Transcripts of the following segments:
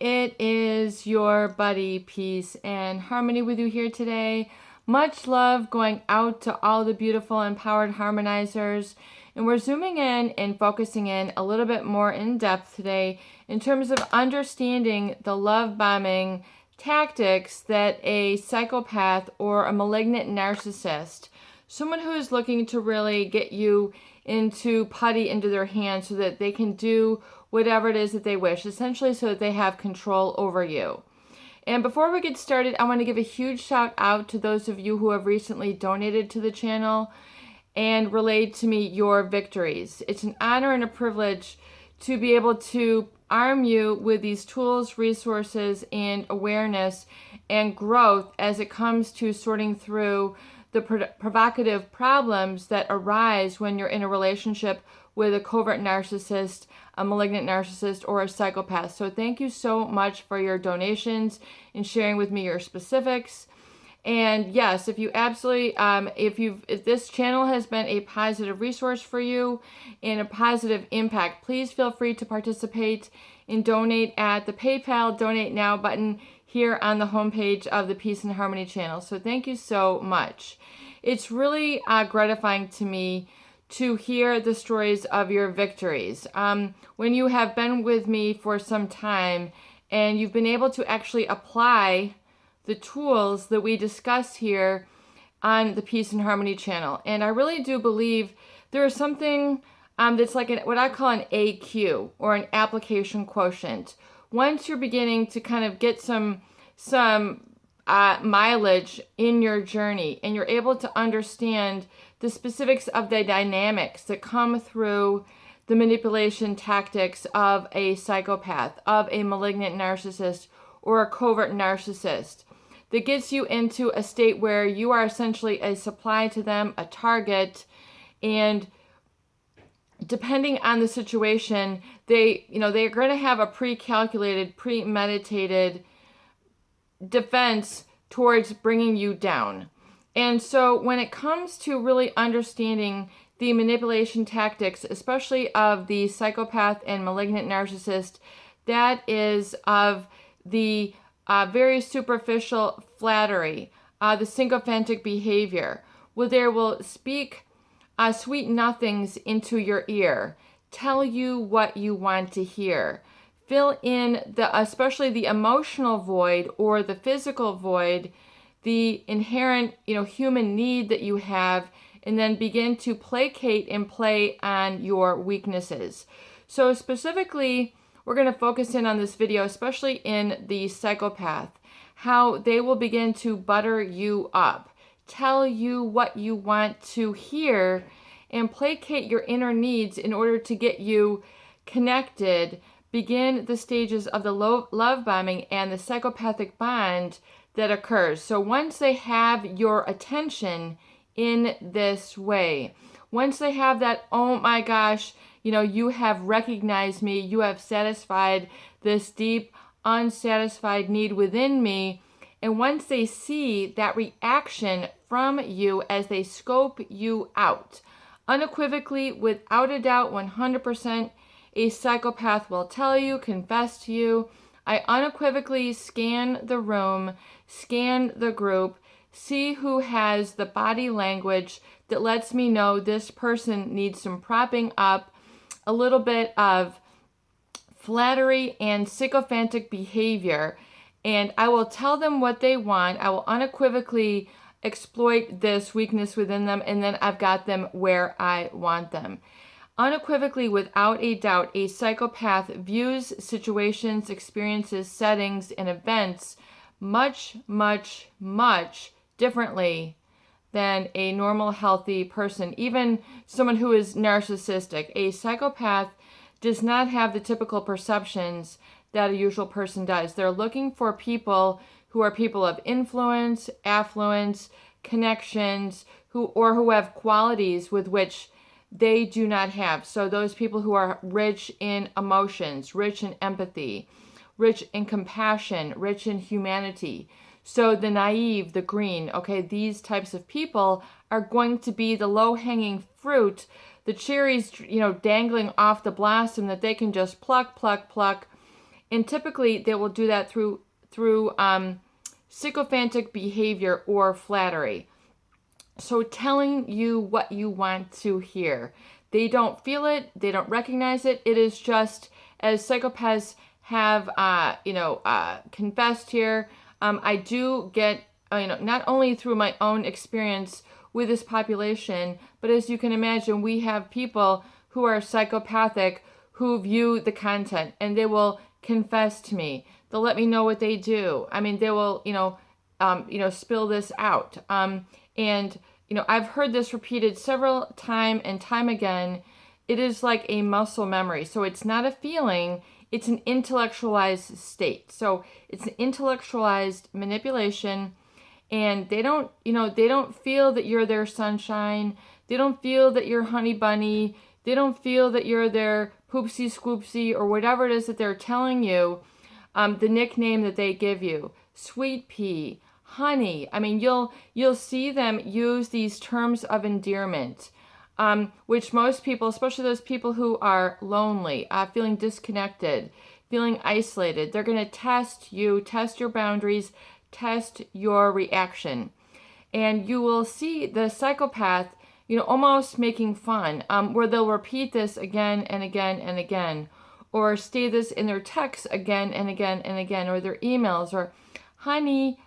it is your buddy Peace and Harmony with you here today. Much love going out to all the beautiful empowered harmonizers. And we're zooming in and focusing in a little bit more in depth today in terms of understanding the love bombing tactics that a psychopath or a malignant narcissist, someone who is looking to really get you into putty into their hands so that they can do whatever it is that they wish, essentially so that they have control over you. And before we get started, I want to give a huge shout out to those of you who have recently donated to the channel and relayed to me your victories. It's an honor and a privilege to be able to arm you with these tools, resources, and awareness and growth as it comes to sorting through the provocative problems that arise when you're in a relationship with a covert narcissist, a malignant narcissist, or a psychopath. So thank you so much for your donations and sharing with me your specifics. And yes, if you absolutely, if this channel has been a positive resource for you and a positive impact, please feel free to participate and donate at the PayPal Donate Now button here on the homepage of the Peace and Harmony channel. So thank you so much. It's really gratifying to me to hear the stories of your victories. When you have been with me for some time and you've been able to actually apply the tools that we discuss here on the Peace and Harmony channel. And I really do believe there is something that's like what I call an AQ, or an application quotient. Once you're beginning to kind of get some mileage in your journey and you're able to understand the specifics of the dynamics that come through the manipulation tactics of a psychopath, of a malignant narcissist, or a covert narcissist, that gets you into a state where you are essentially a supply to them, a target, and depending on the situation, they're going to have a pre-calculated, premeditated defense towards bringing you down. And so when it comes to really understanding the manipulation tactics, especially of the psychopath and malignant narcissist, that is of the very superficial flattery, the sycophantic behavior, where they will speak sweet nothings into your ear, tell you what you want to hear, fill in especially the emotional void or the physical void, the inherent, human need that you have, and then begin to placate and play on your weaknesses. So specifically, we're going to focus in on this video, especially in the psychopath, how they will begin to butter you up, tell you what you want to hear, and placate your inner needs in order to get you connected, begin the stages of the love bombing and the psychopathic bond that occurs. So once they have your attention in this way, once they have that, oh my gosh, you have recognized me, you have satisfied this deep, unsatisfied need within me, and once they see that reaction from you as they scope you out, unequivocally, without a doubt, 100%, a psychopath will tell you, confess to you, I unequivocally scan the room, scan the group, see who has the body language that lets me know this person needs some propping up, a little bit of flattery and sycophantic behavior, and I will tell them what they want. I will unequivocally exploit this weakness within them, and then I've got them where I want them. Unequivocally, without a doubt, a psychopath views situations, experiences, settings, and events much, much, much differently than a normal, healthy person, even someone who is narcissistic. A psychopath does not have the typical perceptions that a usual person does. They're looking for people who are people of influence, affluence, connections, who have qualities with which they do not have. So those people who are rich in emotions, rich in empathy, rich in compassion, rich in humanity. So the naive, the green, okay, these types of people are going to be the low-hanging fruit, the cherries, dangling off the blossom that they can just pluck, pluck, pluck, And typically they will do that through sycophantic behavior or flattery. So telling you what you want to hear. They don't feel it. They don't recognize it. It is just, as psychopaths have, confessed here, I do get, not only through my own experience with this population, but as you can imagine, we have people who are psychopathic who view the content and they will confess to me. They'll let me know what they do. I mean, they will, spill this out. And I've heard this repeated several time and time again. It is like a muscle memory. So it's not a feeling, it's an intellectualized state. So it's an intellectualized manipulation, and they don't feel that you're their sunshine. They don't feel that you're honey bunny. They don't feel that you're their poopsie scoopsie or whatever it is that they're telling you, the nickname that they give you, sweet pea, honey. I mean, you'll see them use these terms of endearment, which most people, especially those people who are lonely, feeling disconnected, feeling isolated, they're going to test you, test your boundaries, test your reaction. And you will see the psychopath, almost making fun, where they'll repeat this again and again and again, or say this in their texts again and again and again, or their emails, or honey,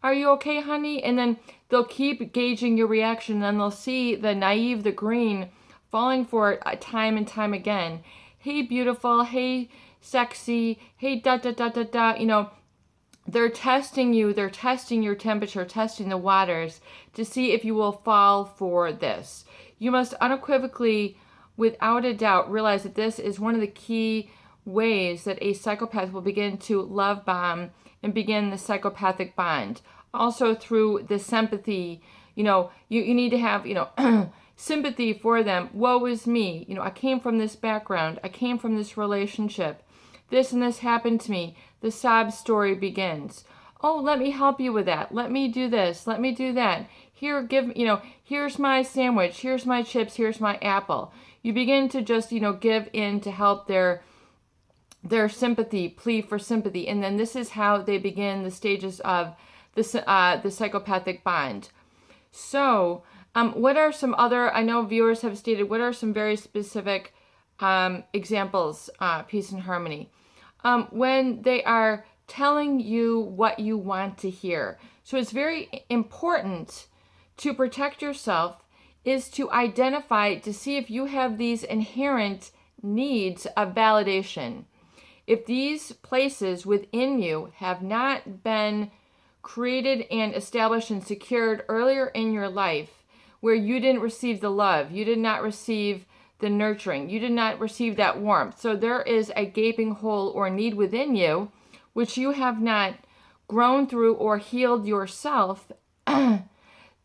are you okay, honey? And then they'll keep gauging your reaction, and then they'll see the naive, the green, falling for it time and time again. Hey, beautiful. Hey, sexy. Hey, they're testing you. They're testing your temperature, testing the waters to see if you will fall for this. You must unequivocally, without a doubt, realize that this is one of the key ways that a psychopath will begin to love bomb and begin the psychopathic bond. Also through the sympathy, you need to have, sympathy for them. Woe is me. I came from this background. I came from this relationship. This and this happened to me. The sob story begins. Oh, let me help you with that. Let me do this. Let me do that. Here, here's my sandwich. Here's my chips. Here's my apple. You begin to just, give in to help their sympathy, plea for sympathy. And then this is how they begin the stages of the psychopathic bond. So, what are some other, I know viewers have stated, what are some very specific examples, peace and harmony? When they are telling you what you want to hear. So it's very important to protect yourself, is to identify, to see if you have these inherent needs of validation. If these places within you have not been created and established and secured earlier in your life, where you didn't receive the love, you did not receive the nurturing, you did not receive that warmth. So there is a gaping hole or need within you, which you have not grown through or healed yourself, then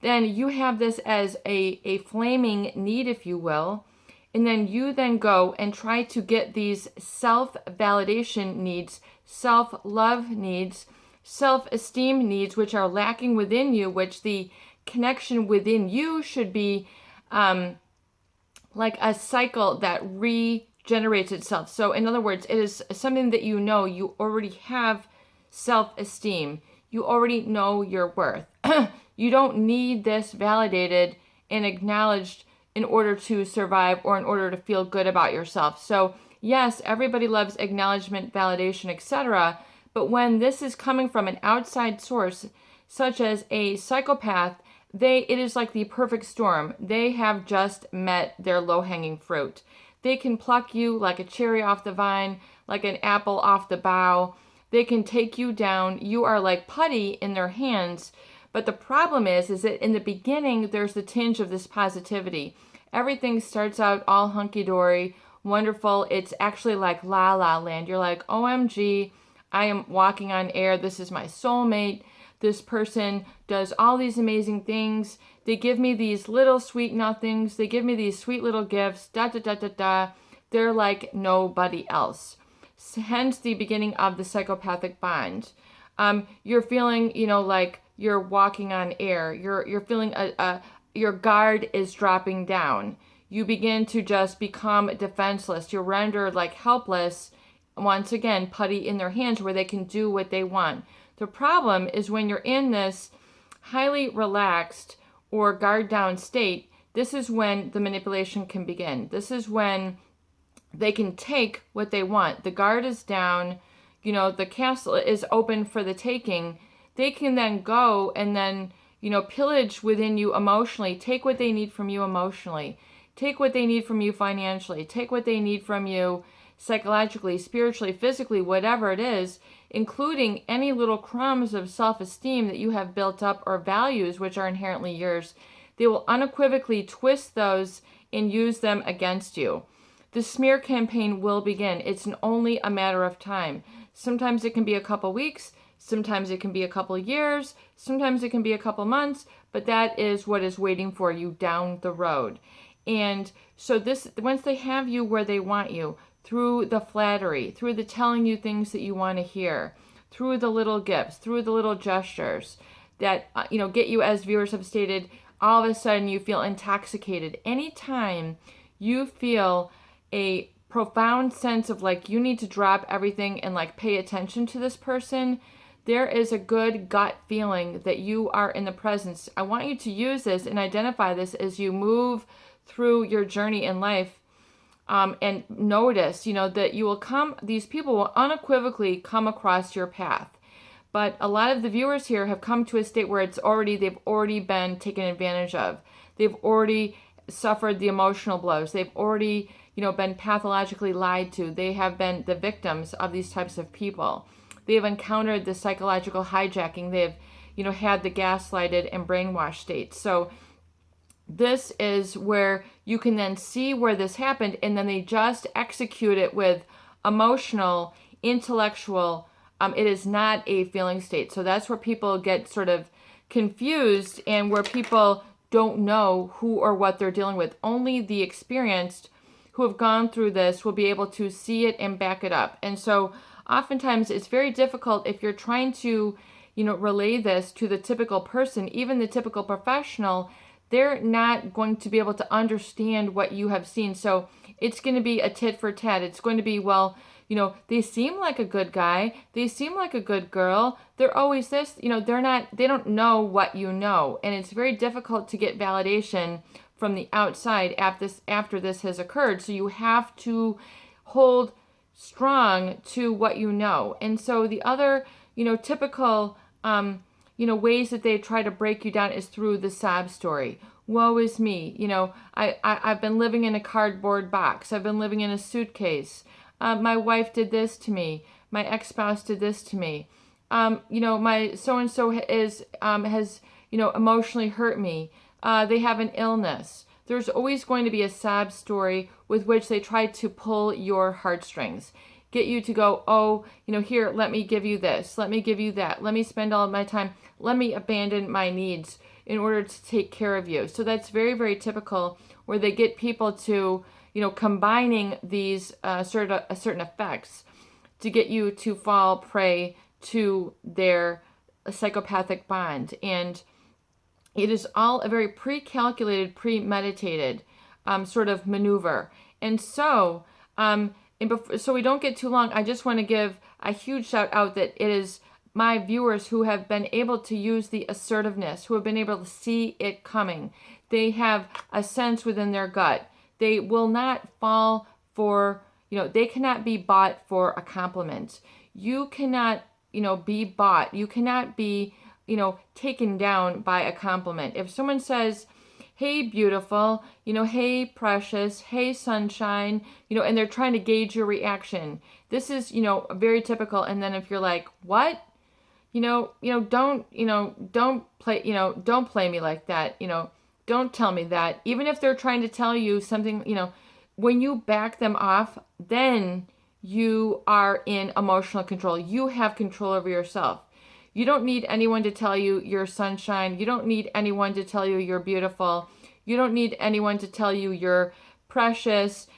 you have this as a flaming need, if you will. And then you then go and try to get these self-validation needs, self-love needs, self-esteem needs, which are lacking within you, which the connection within you should be like a cycle that regenerates itself. So in other words, it is something that you already have self-esteem. You already know your worth. You don't need this validated and acknowledged in order to survive or in order to feel good about yourself. So yes, everybody loves acknowledgement, validation, etc. But when this is coming from an outside source, such as a psychopath, it is like the perfect storm. They have just met their low-hanging fruit. They can pluck you like a cherry off the vine, like an apple off the bough. They can take you down. You are like putty in their hands. But the problem is that in the beginning, there's the tinge of this positivity. Everything starts out all hunky-dory, wonderful. It's actually like La La Land. You're like, OMG, I am walking on air. This is my soulmate. This person does all these amazing things. They give me these little sweet nothings. They give me these sweet little gifts. They're like nobody else. Hence the beginning of the psychopathic bond. You're feeling, like you're walking on air. You're feeling your guard is dropping down. You begin to just become defenseless. You're rendered like helpless once again, putty in their hands where they can do what they want. The problem is when you're in this highly relaxed or guard down state, this is when the manipulation can begin. This is when they can take what they want. The guard is down, the castle is open for the taking. They can then go and then, pillage within you emotionally, take what they need from you emotionally, take what they need from you financially, take what they need from you psychologically, spiritually, physically, whatever it is, including any little crumbs of self-esteem that you have built up or values which are inherently yours. They will unequivocally twist those and use them against you. The smear campaign will begin. It's only a matter of time. Sometimes it can be a couple weeks, sometimes it can be a couple years, sometimes it can be a couple months, but that is what is waiting for you down the road. And so once they have you where they want you, through the flattery, through the telling you things that you want to hear, through the little gifts, through the little gestures that, get you, as viewers have stated, all of a sudden you feel intoxicated. Anytime you feel a profound sense of like you need to drop everything and like pay attention to this person, there is a good gut feeling that you are in the presence. I want you to use this and identify this as you move through your journey in life, and notice, that these people will unequivocally come across your path. But a lot of the viewers here have come to a state where they've already been taken advantage of. They've already suffered the emotional blows. They've already, been pathologically lied to. They have been the victims of these types of people. They have encountered the psychological hijacking. They've, had the gaslighted and brainwashed state. So this is where you can then see where this happened, and then they just execute it with emotional, intellectual. It is not a feeling state. So that's where people get sort of confused and where people don't know who or what they're dealing with. Only the experienced who have gone through this will be able to see it and back it up. And so oftentimes it's very difficult if you're trying to, relay this to the typical person, even the typical professional. They're not going to be able to understand what you have seen. So it's going to be a tit for tat. It's going to be, well, they seem like a good guy. They seem like a good girl. They're always this, they don't know what you know. And it's very difficult to get validation from the outside after this has occurred. So you have to hold strong to what you know. And so the other, typical, ways that they try to break you down is through the sob story. Woe is me. I've been living in a cardboard box. I've been living in a suitcase. My wife did this to me. My ex-spouse did this to me. My so-and-so has emotionally hurt me. They have an illness. There's always going to be a sob story with which they try to pull your heartstrings. Get you to go, oh, here, let me give you this. Let me give you that. Let me spend all of my time. Let me abandon my needs in order to take care of you. So that's very, very typical where they get people to, combining these certain effects to get you to fall prey to their psychopathic bond. And it is all a very pre-calculated, premeditated sort of maneuver. And so, so we don't get too long, I just want to give a huge shout out that it is my viewers who have been able to use the assertiveness, who have been able to see it coming. They have a sense within their gut. They will not fall for, they cannot be bought for a compliment. You cannot, be bought. You cannot be, taken down by a compliment. If someone says, hey, beautiful, hey, precious, hey, sunshine, and they're trying to gauge your reaction. This is, very typical. And then if you're like, what? Don't play me like that. Don't tell me that. Even if they're trying to tell you something, when you back them off, then you are in emotional control. You have control over yourself. You don't need anyone to tell you you're sunshine. You don't need anyone to tell you you're beautiful. You don't need anyone to tell you you're precious,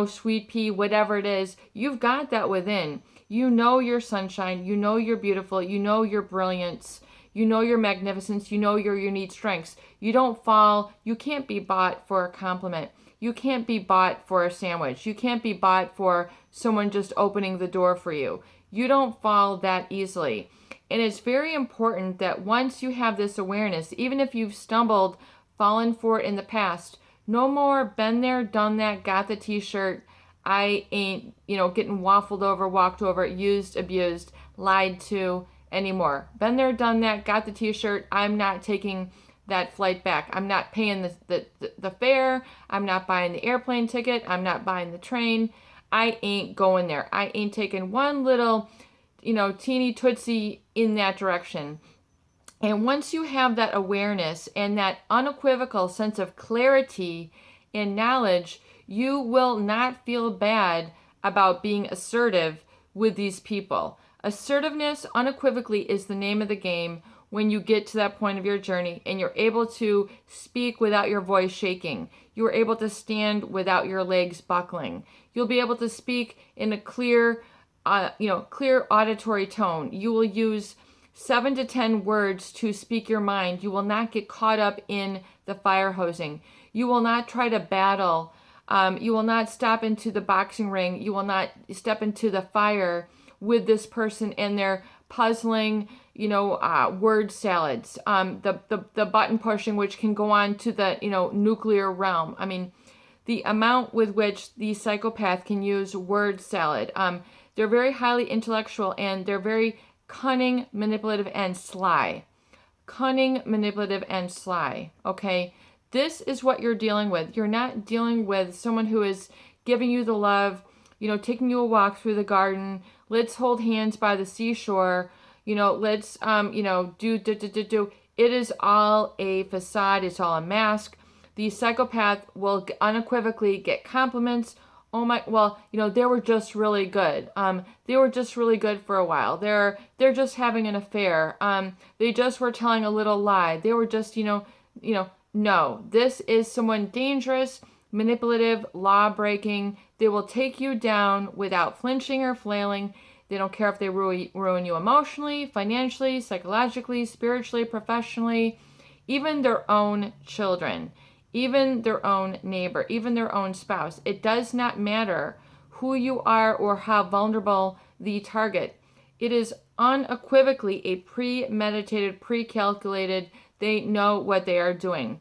sweet pea, whatever it is. You've got that within. You know your sunshine. You know you're beautiful. You know your brilliance. You know your magnificence. You know your unique strengths. You don't fall. You can't be bought for a compliment. You can't be bought for a sandwich. You can't be bought for someone just opening the door for you. You don't fall that easily. And it's very important that once you have this awareness, even if you've stumbled, fallen for it in the past, no more been there, done that, got the t-shirt, I ain't, getting waffled over, walked over, used, abused, lied to anymore. Been there, done that, got the t-shirt, I'm not taking that flight back. I'm not paying the fare, I'm not buying the airplane ticket, I'm not buying the train. I ain't going there. I ain't taking one little, teeny tootsie in that direction. And once you have that awareness and that unequivocal sense of clarity and knowledge, you will not feel bad about being assertive with these people. Assertiveness unequivocally is the name of the game when you get to that point of your journey and you're able to speak without your voice shaking. You're able to stand without your legs buckling. You'll be able to speak in a clear auditory tone. You will use 7 to 10 words to speak your mind. You will not get caught up in the fire hosing. You will not try to battle. You will not step into the boxing ring. You will not step into the fire with this person and their puzzling, word salads. The button pushing, which can go on to the, nuclear realm. I mean, the amount with which the psychopath can use word salad. They're very highly intellectual and they're very cunning, manipulative, and sly. Cunning, manipulative, and sly. Okay? This is what you're dealing with. You're not dealing with someone who is giving you the love, taking you a walk through the garden. Let's hold hands by the seashore. Let's, do. It is all a facade. It's all a mask. The psychopath will unequivocally get compliments. Oh my, well, they were just really good. They were just really good for a while. They're just having an affair. They just were telling a little lie. They were just, no. This is someone dangerous, manipulative, law-breaking. They will take you down without flinching or flailing. They don't care if they ruin you emotionally, financially, psychologically, spiritually, professionally, even their own children. Even their own neighbor, even their own spouse. It does not matter who you are or how vulnerable the target. It is unequivocally a premeditated, pre-calculated, they know what they are doing.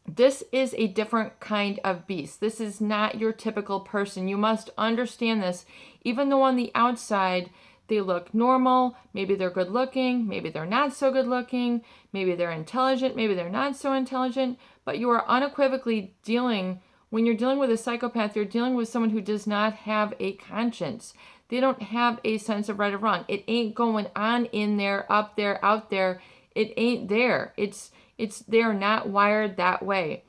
This is a different kind of beast. This is not your typical person. You must understand this. Even though on the outside, they look normal, maybe they're good looking, maybe they're not so good looking, maybe they're intelligent, maybe they're not so intelligent, but you are unequivocally when you're dealing with a psychopath, you're dealing with someone who does not have a conscience. They don't have a sense of right or wrong. It ain't going on in there, up there, out there. It ain't there. They're not wired that way.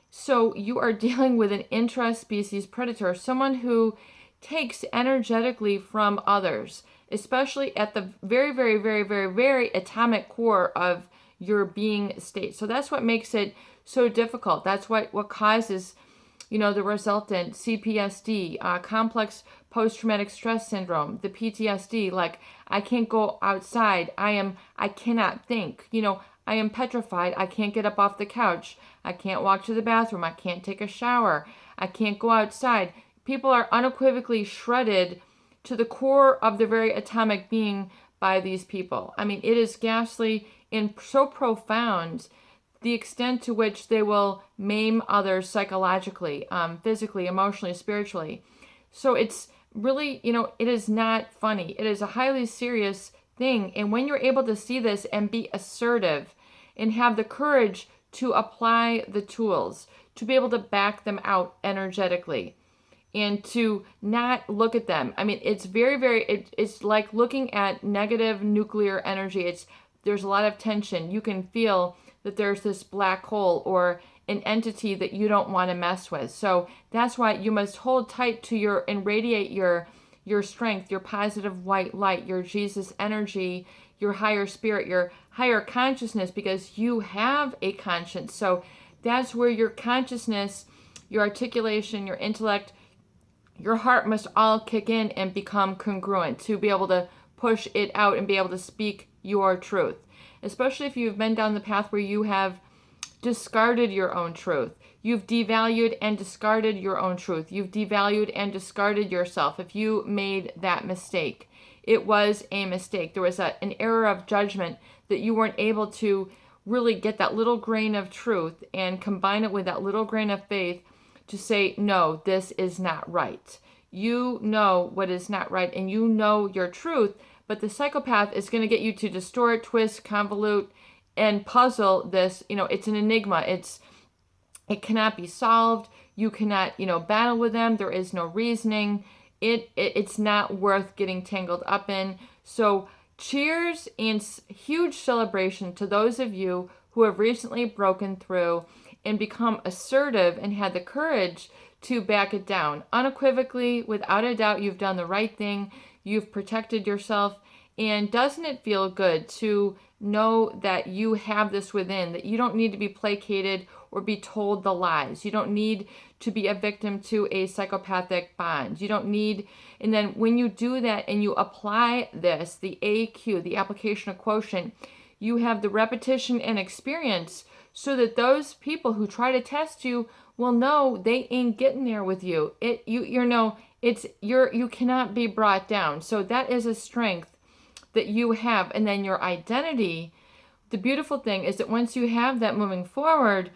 So you are dealing with an intra-species predator, someone who takes energetically from others, especially at the very, very, very, very, very atomic core of your being state. So that's what makes it so difficult. That's what causes, the resultant CPSD, complex post-traumatic stress syndrome, the PTSD, like I can't go outside. I cannot think, I am petrified. I can't get up off the couch. I can't walk to the bathroom. I can't take a shower. I can't go outside. People are unequivocally shredded to the core of the very atomic being by these people. I mean, it is ghastly and so profound, the extent to which they will maim others psychologically, physically, emotionally, spiritually. So it's really, it is not funny. It is a highly serious thing. And when you're able to see this and be assertive and have the courage to apply the tools, to be able to back them out energetically, and to not look at them. I mean, it's very, very, it's like looking at negative nuclear energy. There's a lot of tension. You can feel that there's this black hole or an entity that you don't want to mess with. So that's why you must hold tight to and radiate your strength, your positive white light, your Jesus energy, your higher spirit, your higher consciousness, because you have a conscience. So that's where your consciousness, your articulation, your intellect, your heart must all kick in and become congruent to be able to push it out and be able to speak your truth. Especially if you've been down the path where you have discarded your own truth. You've devalued and discarded your own truth. You've devalued and discarded yourself if you made that mistake. It was a mistake. There was an error of judgment that you weren't able to really get that little grain of truth and combine it with that little grain of faith to say, no, this is not right. You know what is not right and you know your truth, but the psychopath is going to get you to distort, twist, convolute, and puzzle this. It's an enigma. It cannot be solved. You cannot, battle with them. There is no reasoning. It's not worth getting tangled up in. So cheers and huge celebration to those of you who have recently broken through and become assertive and had the courage to back it down. Unequivocally, without a doubt, you've done the right thing. You've protected yourself. And doesn't it feel good to know that you have this within, that you don't need to be placated or be told the lies? You don't need to be a victim to a psychopathic bond. You don't need, and then when you do that and you apply this, the AQ, the application of quotient, you have the repetition and experience so that those people who try to test you will know they ain't getting there with you. You cannot be brought down. So that is a strength that you have. And then your identity, the beautiful thing is that once you have that moving forward,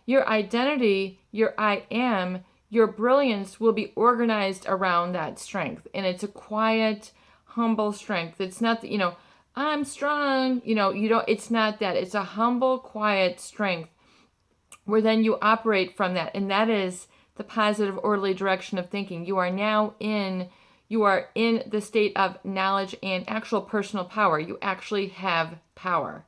your identity, your I am, your brilliance will be organized around that strength. And it's a quiet, humble strength. It's not that, I'm strong, it's not that. It's a humble, quiet strength where then you operate from that. And that is the positive, orderly direction of thinking. You are in the state of knowledge and actual personal power. You actually have power.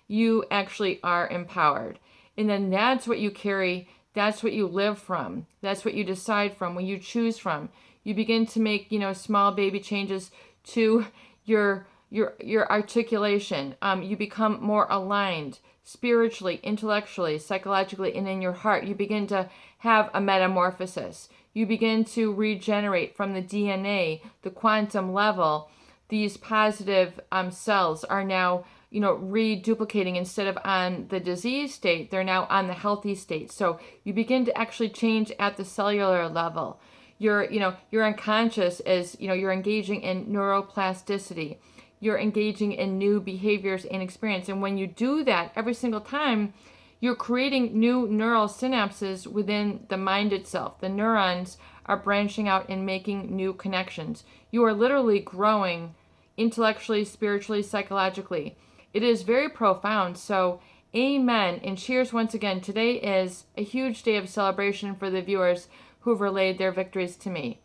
You actually are empowered. And then that's what you carry. That's what you live from. That's what you decide from, when you choose from. You begin to make, small baby changes to your articulation. You become more aligned spiritually, intellectually, psychologically, and in your heart. You begin to have a metamorphosis. You begin to regenerate from the DNA, the quantum level. These positive cells are now, reduplicating. Instead of on the disease state, they're now on the healthy state. So you begin to actually change at the cellular level. Your unconscious is, you're engaging in neuroplasticity. You're engaging in new behaviors and experience. And when you do that every single time, you're creating new neural synapses within the mind itself. The neurons are branching out and making new connections. You are literally growing intellectually, spiritually, psychologically. It is very profound. So amen and cheers once again. Today is a huge day of celebration for the viewers who've relayed their victories to me.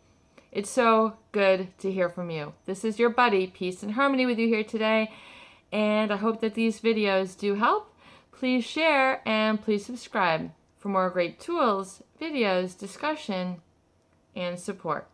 It's so good to hear from you. This is your buddy, Peace and Harmony, with you here today. And I hope that these videos do help. Please share and please subscribe for more great tools, videos, discussion, and support.